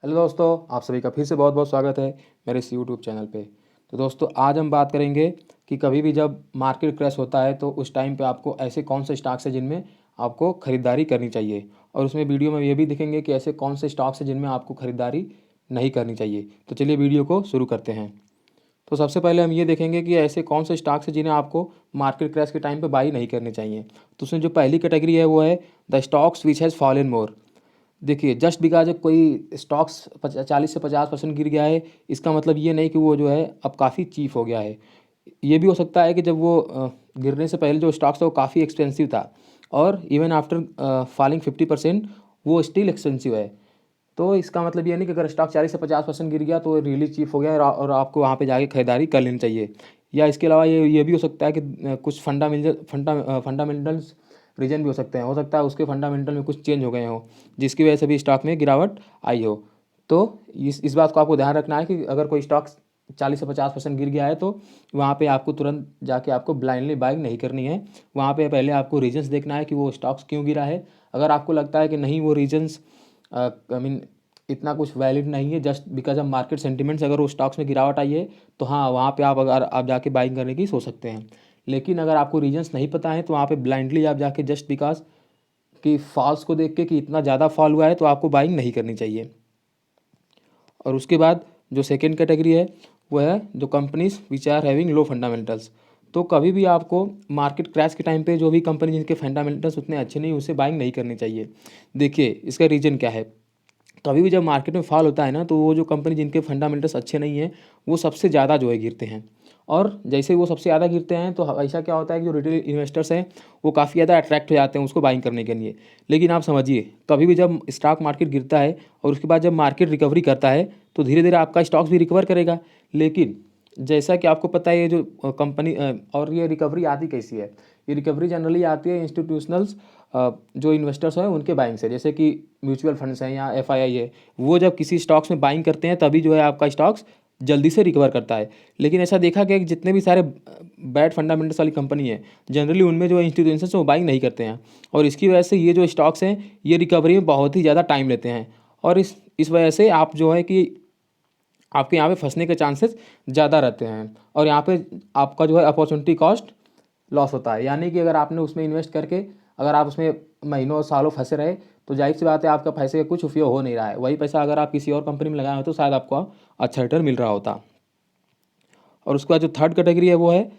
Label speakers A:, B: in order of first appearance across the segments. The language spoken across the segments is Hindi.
A: हेलो दोस्तों, आप सभी का फिर से बहुत बहुत स्वागत है मेरे इस यूट्यूब चैनल पे। तो दोस्तों, आज हम बात करेंगे कि कभी भी जब मार्केट क्रैश होता है तो उस टाइम पे आपको ऐसे कौन से स्टॉक्स हैं जिनमें आपको ख़रीदारी करनी चाहिए, और उसमें वीडियो में ये भी दिखेंगे कि ऐसे कौन से स्टॉक्स हैं जिनमें आपको ख़रीदारी नहीं करनी चाहिए। तो चलिए वीडियो को शुरू करते हैं। तो सबसे पहले हम ये देखेंगे कि ऐसे कौन से स्टॉक्स हैं जिन्हें आपको मार्केट क्रैश के टाइम पे बाई नहीं करनी चाहिए। तो उसमें जो पहली कैटेगरी है वो है the stocks which has fallen more. देखिए, जस्ट बिकॉज जब कोई स्टॉक्स 40 से 50% गिर गया है, इसका मतलब ये नहीं कि वो जो है अब काफ़ी चीप हो गया है। ये भी हो सकता है कि जब वो गिरने से पहले जो स्टॉक्स था वो काफ़ी एक्सपेंसिव था, और इवन आफ्टर फॉलिंग 50% वो स्टिल एक्सपेंसिव है। तो इसका मतलब ये नहीं कि अगर स्टॉक 40 से 50% गिर गया तो रियली चीप हो गया और आपको वहाँ पे जाके खरीदारी कर लेनी चाहिए। या इसके अलावा ये भी हो सकता है कि कुछ फंडामेंटल्स रीज़न भी हो सकता है उसके फंडामेंटल में कुछ चेंज हो गए हों, जिसकी वजह से भी स्टॉक में गिरावट आई हो। तो इस बात को आपको ध्यान रखना है कि अगर कोई स्टॉक 40 से 50% गिर गया है तो वहाँ पे आपको तुरंत जाके आपको ब्लाइंडली बाइंग नहीं करनी है। वहाँ पे पहले आपको रीजंस देखना है कि वो स्टॉक्स क्यों गिरा है। अगर आपको लगता है कि नहीं, वो रीजंस आई मीन इतना कुछ वैलिड नहीं है, just because of market sentiments अगर वो स्टॉक्स में गिरावट आई है, तो हाँ, वहाँ पे आप जाके बाइंग करने की सोच सकते हैं। लेकिन अगर आपको रीजंस नहीं पता है तो वहाँ पे ब्लाइंडली आप जाके जस्ट बिकॉज कि फॉल्स को देख के कि इतना ज़्यादा फॉल हुआ है तो आपको बाइंग नहीं करनी चाहिए। और उसके बाद जो सेकेंड कैटेगरी है वो है जो companies which are having low fundamentals. तो कभी भी आपको मार्केट क्रैश के टाइम पे जो भी कंपनी जिनके फंडामेंटल्स उतने अच्छे नहीं, उसे बाइंग नहीं करनी चाहिए। देखिए, इसका रीज़न क्या है। कभी भी जब मार्केट में फॉल होता है ना, तो वो जो कंपनी जिनके फंडामेंटल्स अच्छे नहीं हैं वो सबसे ज़्यादा जो है गिरते हैं। और जैसे ही वो सबसे ज़्यादा गिरते हैं तो ऐसा क्या होता है कि जो रिटेल इन्वेस्टर्स हैं वो काफ़ी ज़्यादा अट्रैक्ट हो जाते हैं उसको बाइंग करने के लिए। लेकिन आप समझिए, कभी भी जब स्टॉक मार्केट गिरता है और उसके बाद जब मार्केट रिकवरी करता है तो धीरे धीरे आपका स्टॉक्स भी रिकवर करेगा। लेकिन जैसा कि आपको पता है, ये जो कंपनी और ये रिकवरी आती कैसी है। ये रिकवरी जनरली आती है इंस्टीट्यूशनल्स जो इन्वेस्टर्स हैं उनके बाइंग से, जैसे कि म्यूचुअल फंड्स हैं या एफआईआई है। वो जब किसी स्टॉक्स में बाइंग करते हैं तभी जो है आपका स्टॉक्स जल्दी से रिकवर करता है। लेकिन ऐसा देखा गया कि जितने भी सारे बैड फंडामेंटल्स वाली कंपनी है, जनरली उनमें जो इंस्टीट्यूशंस वो बाइंग नहीं करते हैं, और इसकी वजह से ये जो स्टॉक्स हैं ये रिकवरी में बहुत ही ज़्यादा टाइम लेते हैं। और इस वजह से आप जो है कि आपके यहाँ पे फंसने के चांसेस ज़्यादा रहते हैं, और यहाँ पे आपका जो है अपॉर्चुनिटी कॉस्ट लॉस होता है। यानी कि अगर आपने उसमें इन्वेस्ट करके अगर आप उसमें महीनों सालों फंसे रहे तो जाहिर सी बात है आपका पैसे का कुछ उपयोग हो नहीं रहा है। वही पैसा अगर आप किसी और कंपनी में लगाए हो तो शायद आपको अच्छा रिटर्न मिल रहा होता। और उसके बाद जो थर्ड कैटेगरी है वो है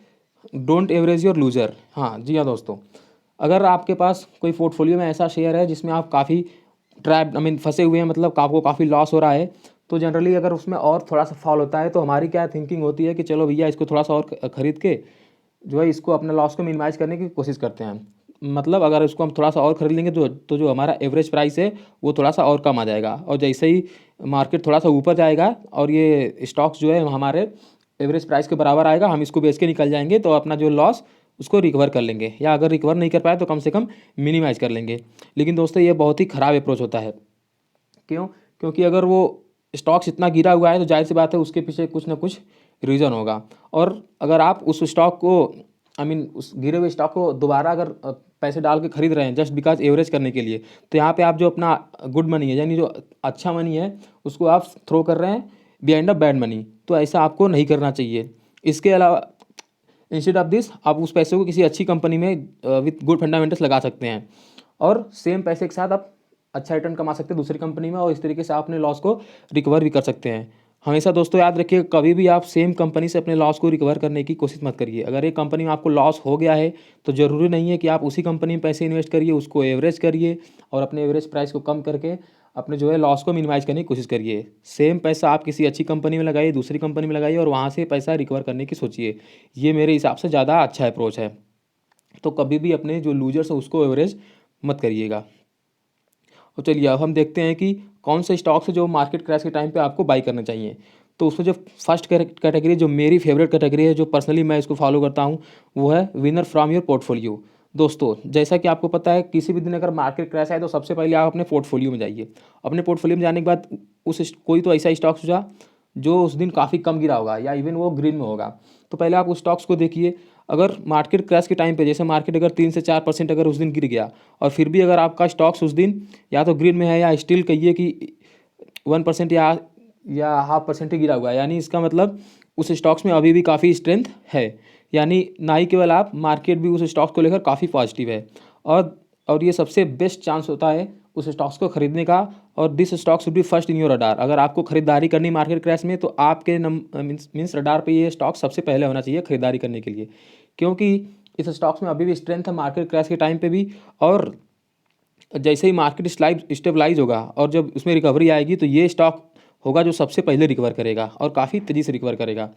A: डोंट एवरेज योर लूजर। हाँ जी हाँ दोस्तों, अगर आपके पास कोई पोर्टफोलियो में ऐसा शेयर है जिसमें आप काफ़ी ट्रैप आई मीन फंसे हुए हैं, मतलब आपको काफ़ी लॉस हो रहा है, तो जनरली अगर उसमें और थोड़ा सा फॉल होता है तो हमारी क्या थिंकिंग होती है कि चलो भैया, इसको थोड़ा सा और खरीद के जो है इसको अपने लॉस को मिनिमाइज़ करने की कोशिश करते हैं। मतलब अगर इसको हम थोड़ा सा और खरीद लेंगे तो जो हमारा एवरेज प्राइस है वो थोड़ा सा और कम आ जाएगा, और जैसे ही मार्केट थोड़ा सा ऊपर जाएगा और ये स्टॉक्स जो है हमारे एवरेज प्राइस के बराबर आएगा, हम इसको बेच के निकल जाएंगे तो अपना जो लॉस उसको रिकवर कर लेंगे, या अगर रिकवर नहीं कर पाए तो कम से कम मिनिमाइज़ कर लेंगे। लेकिन दोस्तों, ये बहुत ही ख़राब अप्रोच होता है। क्यों? क्योंकि अगर वो स्टॉक्स इतना गिरा हुआ है तो जाहिर सी बात है उसके पीछे कुछ ना कुछ रीज़न होगा। और अगर आप उस स्टॉक को आई मीन उस गिरे हुए स्टॉक को दोबारा अगर पैसे डाल के खरीद रहे हैं जस्ट बिकॉज एवरेज करने के लिए, तो यहाँ पे आप जो अपना गुड मनी है, यानी जो अच्छा मनी है, उसको आप थ्रो कर रहे हैं बिहाइंड अ बैड मनी। तो ऐसा आपको नहीं करना चाहिए। इसके अलावा इंस्टेड ऑफ दिस आप उस पैसे को किसी अच्छी कंपनी में विथ गुड फंडामेंटल्स लगा सकते हैं, और सेम पैसे के साथ आप अच्छा रिटर्न कमा सकते हैं दूसरी कंपनी में, और इस तरीके से आप अपने लॉस को रिकवर भी कर सकते हैं। हमेशा दोस्तों याद रखिए, कभी भी आप सेम कंपनी से अपने लॉस को रिकवर करने की कोशिश मत करिए। अगर एक कंपनी में आपको लॉस हो गया है तो ज़रूरी नहीं है कि आप उसी कंपनी में पैसे इन्वेस्ट करिए, उसको एवरेज करिए और अपने एवरेज प्राइस को कम करके अपने जो है लॉस को मिनिमाइज़ करने की कोशिश करिए। सेम पैसा आप किसी अच्छी कंपनी में लगाइए, दूसरी कंपनी में लगाइए, और वहाँ से पैसा रिकवर करने की सोचिए। ये मेरे हिसाब से ज़्यादा अच्छा अप्रोच है। तो कभी भी अपने जो लूजर्स है उसको एवरेज मत करिएगा। और चलिए अब हम देखते हैं कि कौन से स्टॉक्स है जो मार्केट क्रैश के टाइम पे आपको बाई करना चाहिए। तो उसमें जो फर्स्ट कैटेगरी, जो मेरी फेवरेट कैटेगरी है, जो पर्सनली मैं इसको फॉलो करता हूँ, वो है विनर फ्रॉम योर पोर्टफोलियो। दोस्तों, जैसा कि आपको पता है, किसी भी दिन अगर मार्केट क्रैश आए तो सबसे पहले आप अपने पोर्टफोलियो में जाइए। अपने पोर्टफोलियो में जाने के बाद कोई तो ऐसा स्टॉक सोचा जो उस दिन काफ़ी कम गिरा होगा या इवन वो ग्रीन में होगा, तो पहले आप उस स्टॉक्स को देखिए। अगर मार्केट क्रैश के टाइम पे, जैसे मार्केट अगर 3 से 4% अगर उस दिन गिर गया और फिर भी अगर आपका स्टॉक्स उस दिन या तो ग्रीन में है या स्टिल कहिए कि 1% या 0.5% ही गिरा हुआ है, यानी इसका मतलब उस स्टॉक्स में अभी भी काफ़ी स्ट्रेंथ है। यानी ना ही केवल आप, मार्केट भी उस स्टॉक्स को लेकर काफ़ी पॉजिटिव है। और ये सबसे बेस्ट चांस होता है उस स्टॉक्स को खरीदने का। और this stock should be first in your radar. अगर आपको खरीदारी करनी मार्केट क्रैश में, तो आपके मीन्स रडार पे ये स्टॉक सबसे पहले होना चाहिए खरीदारी करने के लिए, क्योंकि इस स्टॉक्स में अभी भी स्ट्रेंथ है मार्केट क्रैश के टाइम पे भी। और जैसे ही मार्केट स्टेबलाइज होगा और जब उसमें रिकवरी आएगी, तो ये स्टॉक होगा जो सबसे पहले रिकवर करेगा और काफ़ी तेज़ी से रिकवर करेगा।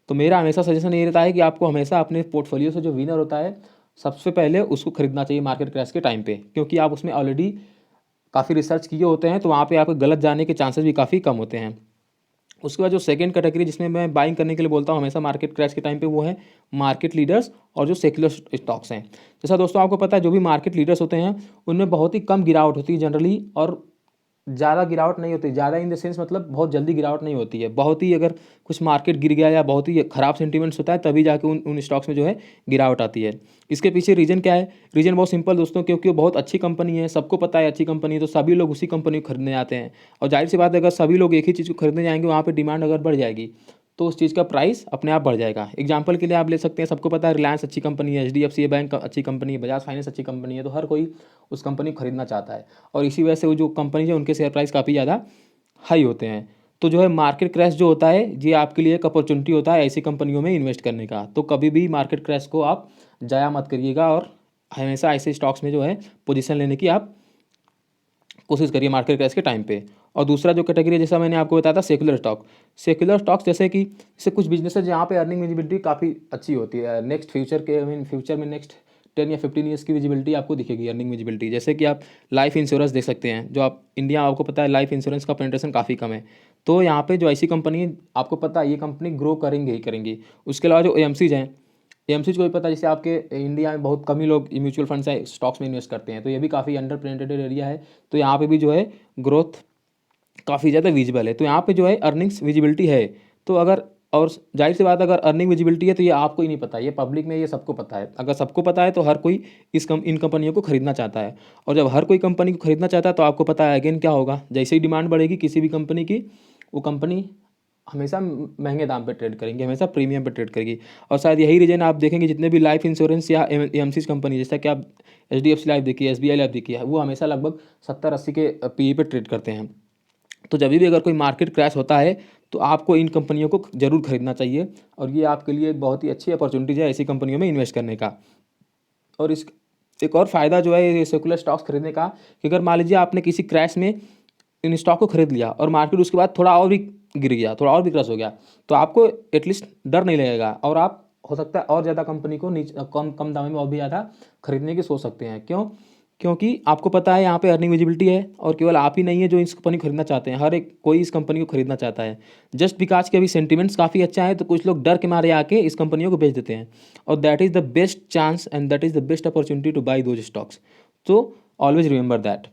A: तो मेरा हमेशा सजेशन ये रहता है कि आपको हमेशा अपने पोर्टफोलियो से जो विनर होता है, सबसे पहले उसको खरीदना चाहिए मार्केट क्रैश के टाइम पे, क्योंकि आप उसमें ऑलरेडी काफ़ी रिसर्च किए होते हैं, तो वहाँ पे आपको गलत जाने के चांसेस भी काफ़ी कम होते हैं। उसके बाद जो सेकंड कैटेगरी जिसमें मैं बाइंग करने के लिए बोलता हूँ हमेशा मार्केट क्रैश के टाइम पे, वो है मार्केट लीडर्स और जो सेक्युलर स्टॉक्स हैं। जैसा दोस्तों आपको पता है, जो भी मार्केट लीडर्स होते हैं उनमें बहुत ही कम गिरावट होती है जनरली, और ज़्यादा गिरावट नहीं होती। ज़्यादा इन द सेंस मतलब बहुत जल्दी गिरावट नहीं होती है। बहुत ही अगर कुछ मार्केट गिर गया या बहुत ही ख़राब सेंटीमेंट्स होता है, तभी जाके उन स्टॉक्स में जो है गिरावट आती है। इसके पीछे रीज़न क्या है? रीज़न बहुत सिंपल दोस्तों, क्योंकि वो बहुत अच्छी कंपनी है, सबको पता है अच्छी कंपनी है, तो सभी लोग उसी कंपनी को खरीदने आते हैं। और जाहिर सी बात है, अगर सभी लोग एक ही चीज़ को खरीदने जाएंगे, वहाँ पर डिमांड अगर बढ़ जाएगी, तो उस चीज़ का प्राइस अपने आप बढ़ जाएगा। एग्जांपल के लिए आप ले सकते हैं, सबको पता है रिलायंस अच्छी कंपनी है, HDFC बैंक अच्छी कंपनी है, बजाज फाइनेंस अच्छी कंपनी है, तो हर कोई उस कंपनी को खरीदना चाहता है। और इसी वजह से वो जो कंपनी है उनके शेयर प्राइस काफ़ी ज़्यादा हाई होते हैं। तो जो है मार्केट क्रैश जो होता है, ये आपके लिए एक अपॉर्चुनिटी होता है ऐसी कंपनियों में इन्वेस्ट करने का। तो कभी भी मार्केट क्रैश को आप जाया मत करिएगा, और हमेशा ऐसे स्टॉक्स में जो है पोजीशन लेने की आप कोशिश करिए मार्केट क्रैश के टाइम पे। और दूसरा जो कैटेगरी है, जैसा मैंने आपको बताया था, सेक्युलर स्टॉक। सेक्युलर स्टॉक्स जैसे कुछ बिजनेस है जहाँ पे अर्निंग विजिबिलिटी काफ़ी अच्छी होती है। नेक्स्ट फ्यूचर में नेक्स्ट 10 या 15 ईयर्स की विजिबिलिटी आपको दिखेगी, अर्निंग विजिबिलिटी। जैसे कि आप लाइफ इंश्योरेंस देख सकते हैं, जो आप इंडिया, आपको पता है लाइफ इंश्योरेंस का पेनिट्रेशन काफ़ी कम है। तो यहाँ पे जो ऐसी कंपनी है, आपको पता है ये कंपनी ग्रो करेंगे ही करेंगी। उसके अलावा जो AMCs हैं, AMCs को भी पता है, जैसे आपके इंडिया में बहुत कम ही लोग म्यूचुअल फंड से स्टॉक्स में इन्वेस्ट करते हैं, तो ये भी काफ़ी अंडर पेनिट्रेटेड एरिया है। तो यहाँ पे भी जो है ग्रोथ काफ़ी ज़्यादा विजिबल है। तो यहाँ पे जो है अर्निंग्स विजिबिलिटी है। तो अगर, और जाहिर सी बात है, अगर अर्निंग विजिबिलिटी है तो ये आपको ही नहीं पता, ये पब्लिक में ये सबको पता है। अगर सबको पता है तो हर कोई इन कंपनियों को खरीदना चाहता है। और जब हर कोई कंपनी को खरीदना चाहता है, तो आपको पता है अगेन क्या होगा, जैसे ही डिमांड बढ़ेगी किसी भी कंपनी की, वो कंपनी हमेशा महंगे दाम पे ट्रेड करेंगी, हमेशा प्रीमियम पे ट्रेड करेगी। और शायद यही रीज़न आप देखेंगे, जितने भी लाइफ इंश्योरेंस या AMCs कंपनी, जैसा कि आप HDFC लाइफ देखिए, SBI लाइफ देखिए, वो हमेशा लगभग 70-80 के PE पे ट्रेड करते हैं। तो जब भी अगर कोई मार्केट क्रैश होता है, तो आपको इन कंपनियों को ज़रूर खरीदना चाहिए। और ये आपके लिए एक बहुत ही अच्छी अपॉर्चुनिटीज है ऐसी कंपनियों में इन्वेस्ट करने का। और इस एक और फ़ायदा जो है ये सेकुलर स्टॉक्स खरीदने का, कि अगर मान लीजिए आपने किसी क्रैश में इन स्टॉक को खरीद लिया और मार्केट उसके बाद थोड़ा और भी गिर गया, थोड़ा और भी क्रैश हो गया, तो आपको एटलीस्ट डर नहीं लगेगा, और आप हो सकता है और ज़्यादा कंपनी को कम कम दाम में और भी ज़्यादा खरीदने की सोच सकते हैं। क्यों? क्योंकि आपको पता है यहाँ पे अर्निंग विजिबिलिटी है, और केवल आप ही नहीं है जो इस कंपनी को खरीदना चाहते हैं, हर एक कोई इस कंपनी को खरीदना चाहता है। जस्ट बिकॉज के अभी सेंटिमेंट्स काफ़ी अच्छा है, तो कुछ लोग डर के मारे आके इस कंपनियों को बेच देते हैं। और that is the best chance and that is the best opportunity two by those stocks. तो ऑलवेज रिमेंबर दैट।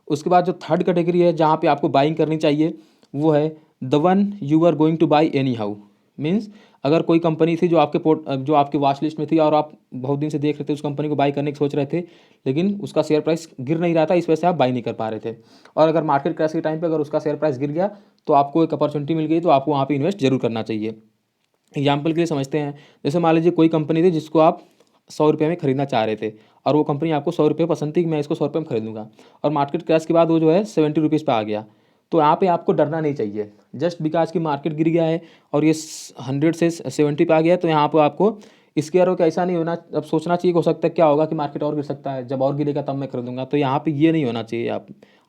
A: उसके बाद जो थर्ड कैटेगरी है जहाँ पे आपको बाइंग करनी चाहिए, वो है the one you are going to buy anyhow हाउ। मीन्स अगर कोई कंपनी थी जो आपके वॉच लिस्ट में थी, और आप बहुत दिन से देख रहे थे उस कंपनी को बाई करने की सोच रहे थे, लेकिन उसका शेयर प्राइस गिर नहीं रहा था, इस वजह से आप बाई नहीं कर पा रहे थे। और अगर मार्केट क्रैश के टाइम पे अगर उसका शेयर प्राइस गिर गया, तो आपको एक अपॉर्चुनिटी मिल गई, तो आपको वहाँ पे इन्वेस्ट जरूर करना चाहिए। एग्जाम्पल के लिए समझते हैं, जैसे मान लीजिए कोई कंपनी थी जिसको आप 100 रुपये में खरीदना चाह रहे थे, और वो कंपनी आपको 100 रुपये पसंद थी कि मैं इसको 100 रुपये में खरीदूंगा, और मार्केट क्रैश के बाद वो जो है 70 रुपीज़ पे आ गया। तो यहाँ पे आपको डरना नहीं चाहिए, जस्ट बिकॉज की मार्केट गिर गया है और ये 100 से 70 पे आ गया है, तो यहाँ पर आपको स्केयर हो के ऐसा नहीं होना, अब सोचना चाहिए कि हो सकता है क्या होगा कि मार्केट और गिर सकता है, जब और गिरेगा तब मैं खरीदूंगा। तो यहाँ पे ये नहीं होना चाहिए,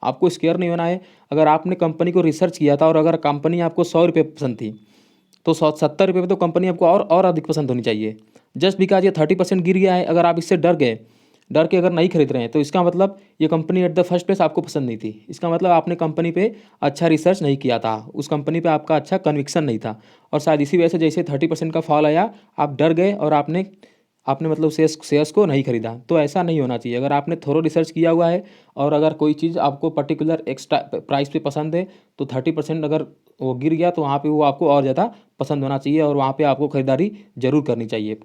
A: आपको स्केयर नहीं होना है। अगर आपने कंपनी को रिसर्च किया था और अगर कंपनी आपको 100 रुपये पसंद थी, तो 70 रुपये पे तो कंपनी आपको और अधिक पसंद होनी चाहिए। जस्ट बिकॉज ये 30% गिर गया है, अगर आप इससे डर के अगर नहीं खरीद रहे हैं, तो इसका मतलब ये company at the first place आपको पसंद नहीं थी। इसका मतलब आपने कंपनी पे अच्छा रिसर्च नहीं किया था, उस कंपनी पे आपका अच्छा कन्विक्शन नहीं था, और शायद इसी वजह से जैसे 30% का फॉल आया, आप डर गए और आपने आपने मतलब शेयर्स को नहीं खरीदा। तो ऐसा नहीं होना चाहिए। अगर आपने थोड़ा रिसर्च किया हुआ है, और अगर कोई चीज़ आपको पर्टिकुलर एक्स्ट्रा प्राइस पे पसंद है, तो 30% अगर वो गिर गया, तो वहाँ पे वो आपको और ज़्यादा पसंद होना चाहिए, और वहाँ पे आपको खरीदारी जरूर करनी चाहिए।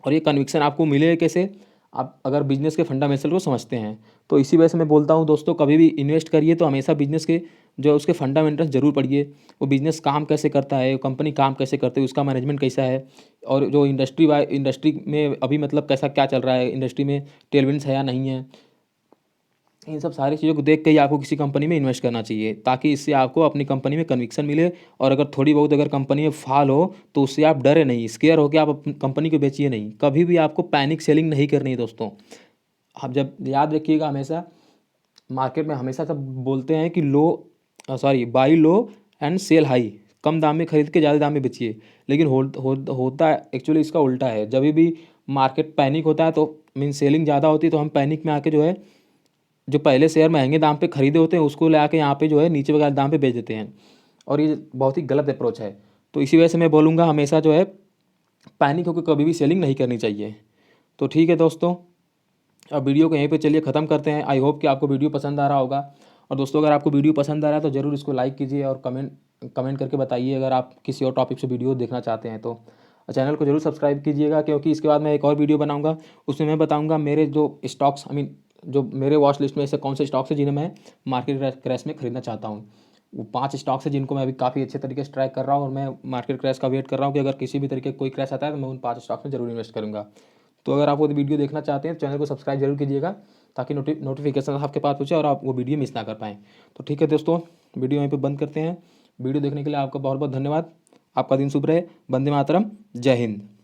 A: और ये कन्विक्शन आपको मिले कैसे? आप अगर बिजनेस के फंडामेंटल को समझते हैं। तो इसी वजह से मैं बोलता हूँ दोस्तों, कभी भी इन्वेस्ट करिए तो हमेशा बिजनेस के जो उसके फंडामेंटल्स ज़रूर पढ़िए। वो बिज़नेस काम कैसे करता है, कंपनी काम कैसे करती है, उसका मैनेजमेंट कैसा है, और जो इंडस्ट्री में अभी मतलब कैसा क्या चल रहा है, इंडस्ट्री में टेलविंड्स है या नहीं है। इन सब सारी चीज़ों को देख के ही आपको किसी कंपनी में इन्वेस्ट करना चाहिए, ताकि इससे आपको अपनी कंपनी में कन्विक्शन मिले। और अगर थोड़ी बहुत अगर कंपनी में फॉल हो तो उससे आप डरे नहीं, स्केयर हो के आप अपनी कंपनी को बेचिए नहीं। कभी भी आपको पैनिक सेलिंग नहीं करनी है दोस्तों। आप जब याद रखिएगा, हमेशा मार्केट में हमेशा सब बोलते हैं कि buy low and sell high, कम दाम में खरीद के ज़्यादा दाम में बेचिए। लेकिन होता एक्चुअली इसका उल्टा है। जब भी मार्केट पैनिक होता है तो मीन सेलिंग ज़्यादा होती है, तो हम पैनिक में आके जो है, जो पहले शेयर महंगे दाम पे खरीदे होते हैं उसको ले आके यहाँ पे जो है नीचे वगैरह दाम पे बेच देते हैं, और ये बहुत ही गलत अप्रोच है। तो इसी वजह से मैं बोलूँगा, हमेशा जो है पैनिक होकर कभी भी सेलिंग नहीं करनी चाहिए। तो ठीक है दोस्तों, अब वीडियो को यहीं पे चलिए ख़त्म करते हैं। आई होप कि आपको वीडियो पसंद आ रहा होगा। और दोस्तों, अगर आपको वीडियो पसंद आ रहा है तो ज़रूर इसको लाइक कीजिए और कमेंट करके बताइए अगर आप किसी और टॉपिक से वीडियो देखना चाहते हैं तो। चैनल को जरूर सब्सक्राइब कीजिएगा, क्योंकि इसके बाद मैं एक और वीडियो बनाऊंगा, उसमें मैं बताऊंगा मेरे जो स्टॉक्स जो मेरे वॉच लिस्ट में ऐसे कौन से स्टॉक्स हैं जिन्हें मैं मार्केट क्रैश में खरीदना चाहता हूँ। वो 5 स्टॉक्स हैं जिनको मैं अभी काफ़ी अच्छे तरीके से ट्रैक कर रहा हूँ, और मैं मार्केट क्रैश का वेट कर रहा हूँ कि अगर किसी भी तरीके का कोई क्रैश आता है तो मैं उन 5 स्टॉक्स में जरूर इन्वेस्ट करूँगा। तो अगर आप वो वीडियो देखना चाहते हैं तो चैनल को सब्सक्राइब जरूर कीजिएगा, ताकि नोटिफिकेशन आपके पास पहुँचे और आप वो वीडियो मिस ना कर पाएँ। तो ठीक है दोस्तों, वीडियो यहीं पे बंद करते हैं। वीडियो देखने के लिए आपका बहुत बहुत धन्यवाद। आपका दिन शुभ रहे। वंदे मातरम। जय हिंद।